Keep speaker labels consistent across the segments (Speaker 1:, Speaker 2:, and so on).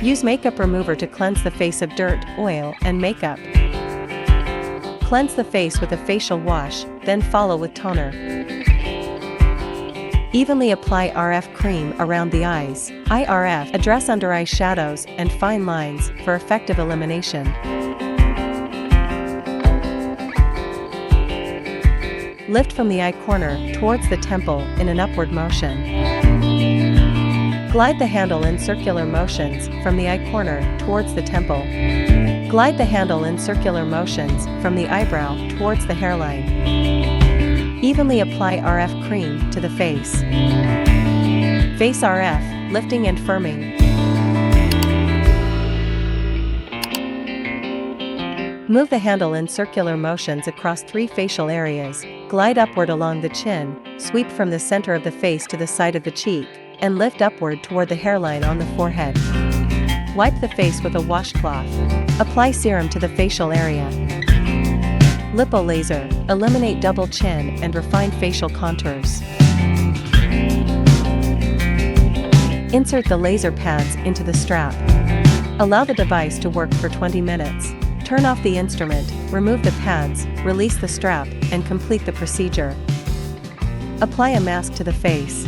Speaker 1: Use makeup remover to cleanse the face of dirt, oil, and makeup. Cleanse the face with a facial wash, then follow with toner. Evenly apply RF cream around the eyes. IRF address under eye shadows and fine lines for effective elimination. Lift from the eye corner towards the temple in an upward motion. Glide the handle in circular motions from the eye corner towards the temple. Glide the handle in circular motions from the eyebrow towards the hairline. Evenly apply RF cream to the face. Face RF, lifting and firming. Move the handle in circular motions across 3 facial areas. Glide upward along the chin, sweep from the center of the face to the side of the cheek, and lift upward toward the hairline on the forehead. Wipe the face with a washcloth. Apply serum to the facial area. Lipo laser, eliminate double chin and refine facial contours. Insert the laser pads into the strap. Allow the device to work for 20 minutes. Turn off the instrument, remove the pads, release the strap, and complete the procedure. Apply a mask to the face.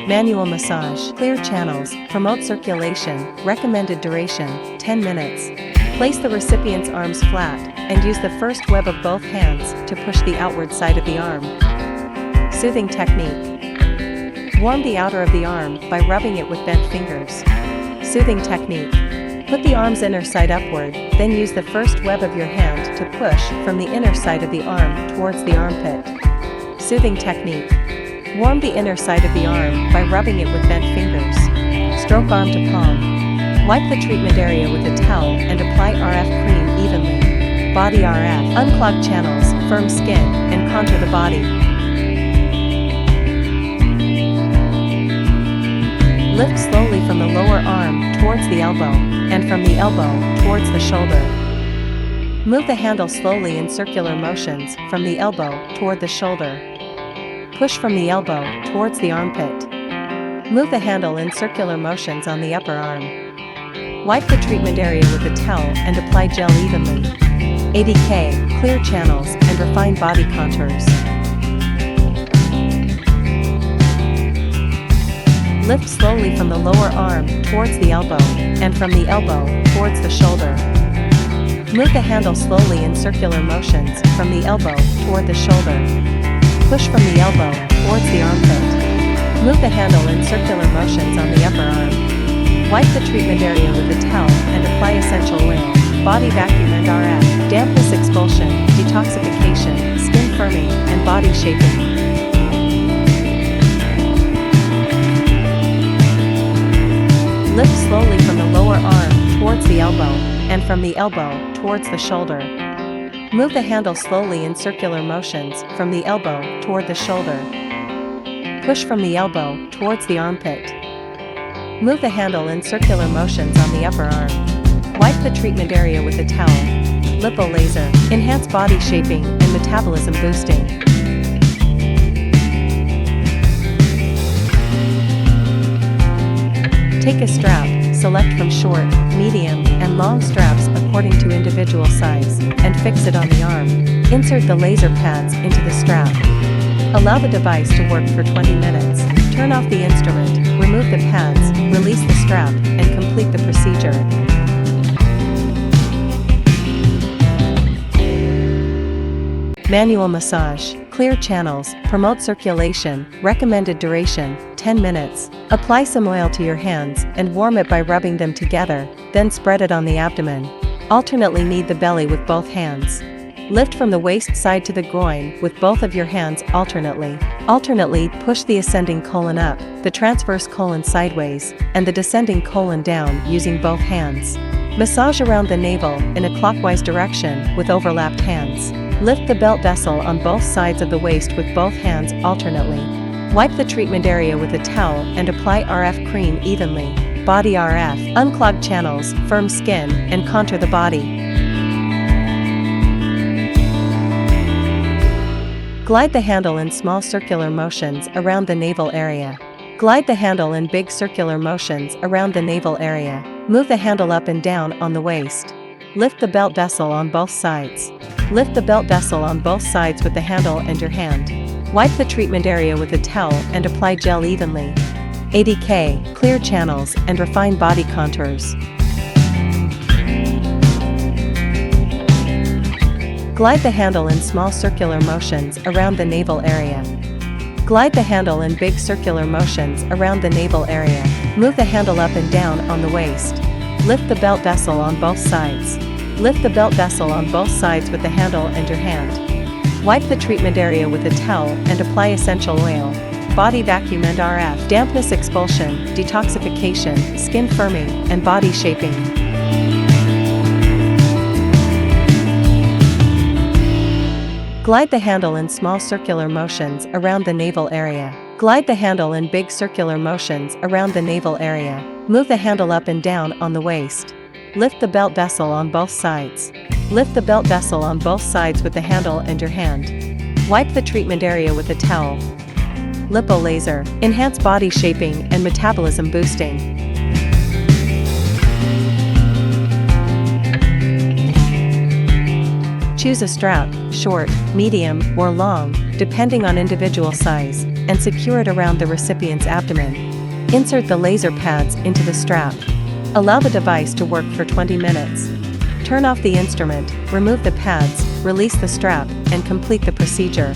Speaker 1: Manual massage, clear channels, promote circulation, recommended duration, 10 minutes. Place the recipient's arms flat, and use the first web of both hands to push the outward side of the arm. Soothing technique. Warm the outer of the arm by rubbing it with bent fingers. Soothing technique. Put the arm's inner side upward, then use the first web of your hand to push from the inner side of the arm towards the armpit. Soothing technique. Warm the inner side of the arm by rubbing it with bent fingers. Stroke arm to palm. Wipe the treatment area with a towel and apply RF cream evenly. Body RF. Unclog channels, firm skin, and contour the body. Lift slowly from the lower arm towards the elbow, and from the elbow towards the shoulder. Move the handle slowly in circular motions from the elbow toward the shoulder. Push from the elbow towards the armpit. Move the handle in circular motions on the upper arm. Wipe the treatment area with a towel and apply gel evenly. 80k, clear channels, and refine body contours. Lift slowly from the lower arm towards the elbow, and from the elbow towards the shoulder. Move the handle slowly in circular motions from the elbow toward the shoulder. Push from the elbow towards the armpit. Move the handle in circular motions on the upper arm. Wipe the treatment area with a towel and apply essential oil. Body vacuum and RF, dampness expulsion, detoxification, skin firming, and body shaping. Lift slowly from the lower arm towards the elbow, and from the elbow towards the shoulder. Move the handle slowly in circular motions from the elbow toward the shoulder. Push from the elbow towards the armpit. Move the handle in circular motions on the upper arm. Wipe the treatment area with a towel. Lipo laser, enhance body shaping and metabolism boosting. Take a strap, select from short, medium, and long straps according to individual size, and fix it on the arm. Insert the laser pads into the strap. Allow the device to work for 20 minutes. Turn off the instrument, remove the pads, release the strap, and complete the procedure. Manual massage, clear channels, promote circulation, recommended duration, 10 minutes. Apply some oil to your hands and warm it by rubbing them together, then spread it on the abdomen. Alternately knead the belly with both hands. Lift from the waist side to the groin with both of your hands alternately. Alternately push the ascending colon up, the transverse colon sideways, and the descending colon down using both hands. Massage around the navel in a clockwise direction with overlapped hands. Lift the belt vessel on both sides of the waist with both hands alternately. Wipe the treatment area with a towel and apply RF cream evenly. Body RF, unclog channels, firm skin, and contour the body. Glide the handle in small circular motions around the navel area. Glide the handle in big circular motions around the navel area. Move the handle up and down on the waist. Lift the belt vessel on both sides. Lift the belt vessel on both sides with the handle and your hand. Wipe the treatment area with a towel and apply gel evenly. 80k, clear channels and refined body contours. Glide the handle in small circular motions around the navel area. Glide the handle in big circular motions around the navel area. Move the handle up and down on the waist. Lift the belt vessel on both sides. Lift the belt vessel on both sides with the handle and your hand. Wipe the treatment area with a towel and apply essential oil. Body vacuum and RF, dampness expulsion, detoxification, skin firming, and body shaping. Glide the handle in small circular motions around the navel area. Glide the handle in big circular motions around the navel area. Move the handle up and down on the waist. Lift the belt vessel on both sides. Lift the belt vessel on both sides with the handle and your hand. Wipe the treatment area with a towel. Lipo laser, enhance body shaping and metabolism boosting. Choose a strap, short, medium, or long, depending on individual size, and secure it around the recipient's abdomen. Insert the laser pads into the strap. Allow the device to work for 20 minutes. Turn off the instrument, remove the pads, release the strap, and complete the procedure.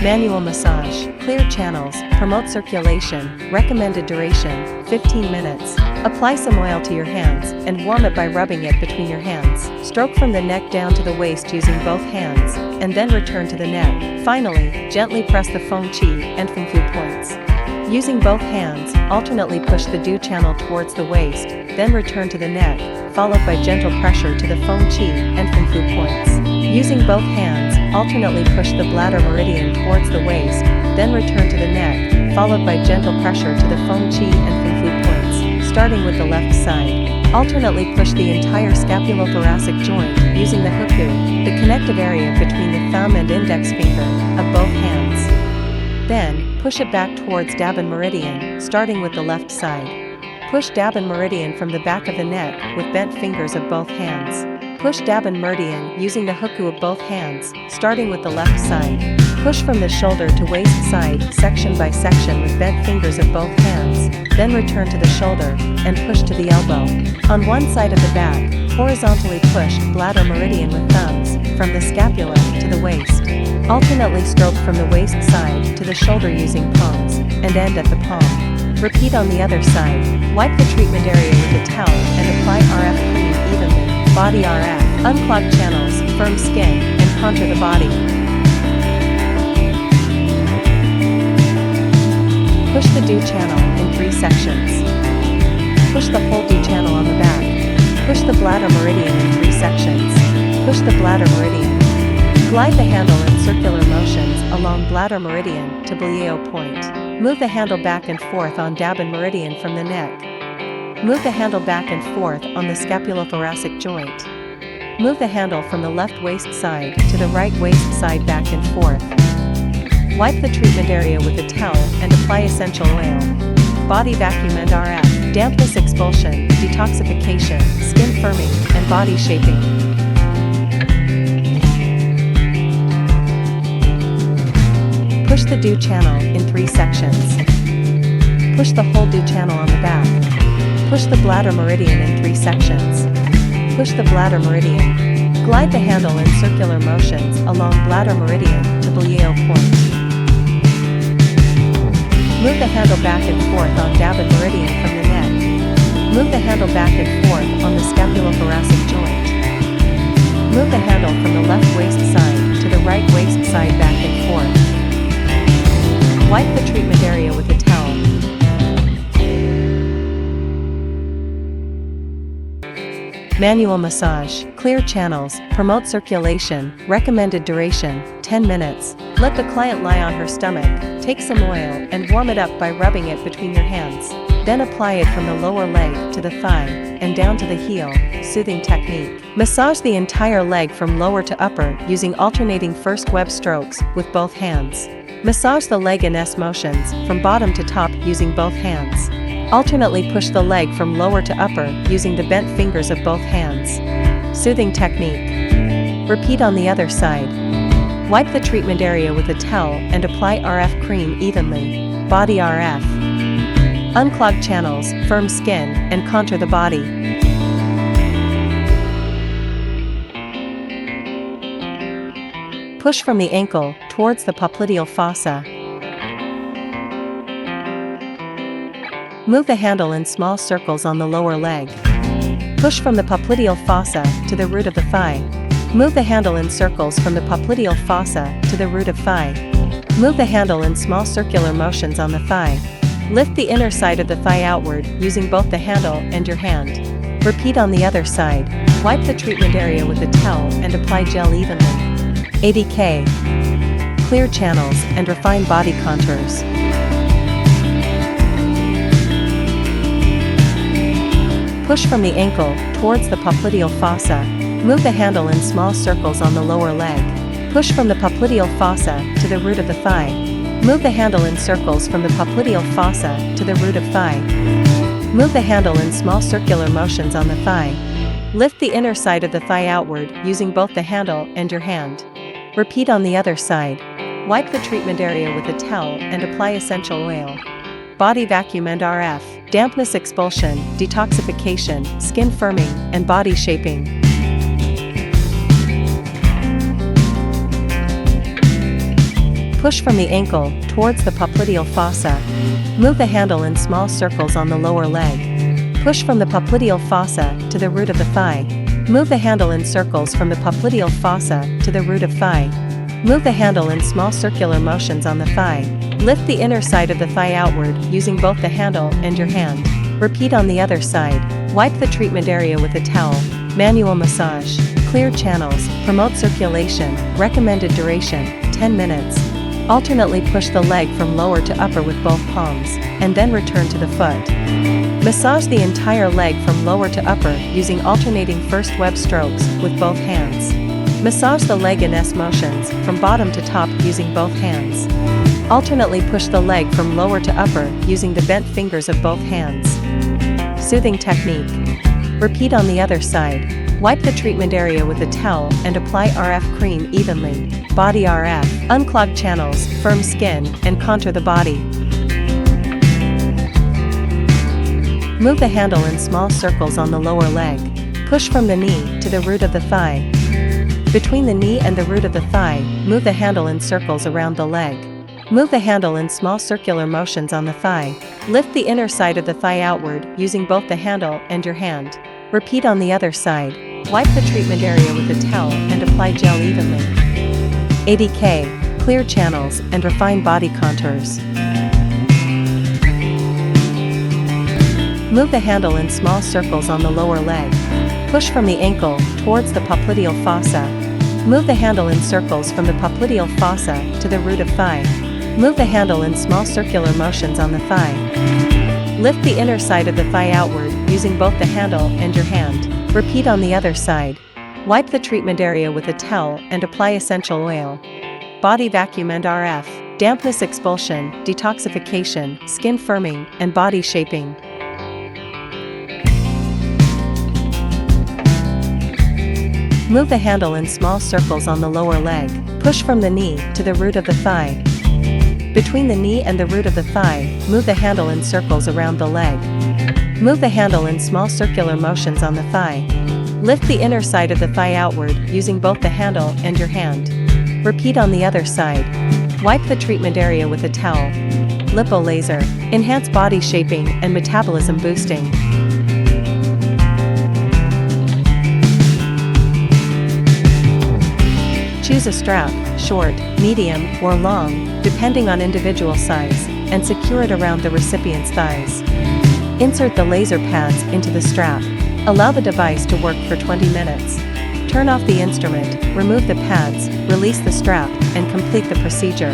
Speaker 1: Manual massage, clear channels, promote circulation, recommended duration, 15 minutes. Apply some oil to your hands and warm it by rubbing it between your hands. Stroke from the neck down to the waist using both hands, and then return to the neck. Finally, gently press the feng qi and feng fu points. Using both hands, alternately push the dew channel towards the waist, then return to the neck, followed by gentle pressure to the feng qi and feng fu points. Using both hands, alternately push the bladder meridian towards the waist, then return to the neck, followed by gentle pressure to the feng qi and feng fu points, starting with the left side. Alternately push the entire scapulothoracic joint using the hookoo, the connective area between the thumb and index finger, of both hands. Then, push it back towards Dabin meridian, starting with the left side. Push Dabin meridian from the back of the neck with bent fingers of both hands. Push Dabin meridian using the hookoo of both hands, starting with the left side. Push from the shoulder to waist side, section by section with bent fingers of both hands, then return to the shoulder, and push to the elbow. On one side of the back, horizontally push bladder meridian with thumbs, from the scapula to the waist. Alternately stroke from the waist side to the shoulder using palms, and end at the palm. Repeat on the other side. Wipe the treatment area with a towel and apply RF cream evenly. Body RF, unclog channels, firm skin, and contour the body. Push the dew channel in 3 sections. Push the whole dew channel on the back. Push the bladder meridian in 3 sections. Push the bladder meridian. Glide the handle in circular motions along bladder meridian to Blieo point. Move the handle back and forth on Dabin meridian from the neck. Move the handle back and forth on the scapulothoracic joint. Move the handle from the left waist side to the right waist side back and forth. Wipe the treatment area with a towel and apply essential oil. Body vacuum and RF, dampness expulsion, detoxification, skin firming, and body shaping. Push the dew channel in 3 sections. Push the whole dew channel on the back. Push the bladder meridian in 3 sections. Push the bladder meridian. Glide the handle in circular motions along bladder meridian to Blieo point. Move the handle back and forth on Dabin meridian from the neck. Move the handle back and forth on the scapulothoracic joint. Move the handle from the left waist side to the right waist side back and forth. Wipe the treatment area with a towel. Manual massage, clear channels, promote circulation, recommended duration, 10 minutes. Let the client lie on her stomach, take some oil and warm it up by rubbing it between your hands. Then apply it from the lower leg to the thigh, and down to the heel, soothing technique. Massage the entire leg from lower to upper using alternating first web strokes with both hands. Massage the leg in S motions from bottom to top using both hands. Alternately push the leg from lower to upper using the bent fingers of both hands. Soothing technique. Repeat on the other side. Wipe the treatment area with a towel and apply RF cream evenly. Body RF. Unclog channels, firm skin, and contour the body. Push from the ankle towards the popliteal fossa. Move the handle in small circles on the lower leg. Push from the popliteal fossa to the root of the thigh. Move the handle in circles from the popliteal fossa to the root of thigh. Move the handle in small circular motions on the thigh. Lift the inner side of the thigh outward using both the handle and your hand. Repeat on the other side. Wipe the treatment area with a towel and apply gel evenly. 80k. Clear channels and refine body contours. Push from the ankle towards the popliteal fossa. Move the handle in small circles on the lower leg. Push from the popliteal fossa to the root of the thigh. Move the handle in circles from the popliteal fossa to the root of thigh. Move the handle in small circular motions on the thigh. Lift the inner side of the thigh outward using both the handle and your hand. Repeat on the other side. Wipe the treatment area with a towel and apply essential oil. Body vacuum and RF. Dampness expulsion, detoxification, skin firming, and body shaping. Push from the ankle towards the popliteal fossa. Move the handle in small circles on the lower leg. Push from the popliteal fossa to the root of the thigh. Move the handle in circles from the popliteal fossa to the root of thigh. Move the handle in small circular motions on the thigh. Lift the inner side of the thigh outward using both the handle and your hand. Repeat on the other side. Wipe the treatment area with a towel. Manual massage. Clear channels. Promote circulation. Recommended duration, 10 minutes. Alternately push the leg from lower to upper with both palms, and then return to the foot. Massage the entire leg from lower to upper using alternating first web strokes with both hands. Massage the leg in S motions from bottom to top using both hands. Alternately push the leg from lower to upper using the bent fingers of both hands. Soothing technique. Repeat on the other side. Wipe the treatment area with a towel and apply RF cream evenly. Body RF. Unclog channels, firm skin, and contour the body. Move the handle in small circles on the lower leg. Push from the knee to the root of the thigh. Between the knee and the root of the thigh, move the handle in circles around the leg. Move the handle in small circular motions on the thigh. Lift the inner side of the thigh outward using both the handle and your hand. Repeat on the other side. Wipe the treatment area with a towel and apply gel evenly. 80k. Clear channels and refine body contours. Move the handle in small circles on the lower leg. Push from the ankle towards the popliteal fossa. Move the handle in circles from the popliteal fossa to the root of thigh. Move the handle in small circular motions on the thigh. Lift the inner side of the thigh outward using both the handle and your hand. Repeat on the other side. Wipe the treatment area with a towel and apply essential oil. Body vacuum and RF. Dampness expulsion, detoxification, skin firming, and body shaping. Move the handle in small circles on the lower leg. Push from the knee to the root of the thigh. Between the knee and the root of the thigh, move the handle in circles around the leg. Move the handle in small circular motions on the thigh. Lift the inner side of the thigh outward using both the handle and your hand. Repeat on the other side. Wipe the treatment area with a towel. Lipo laser. Enhance body shaping and metabolism boosting. Choose a strap, short, medium, or long, depending on individual size, and secure it around the recipient's thighs. Insert the laser pads into the strap. Allow the device to work for 20 minutes. Turn off the instrument, remove the pads, release the strap, and complete the procedure.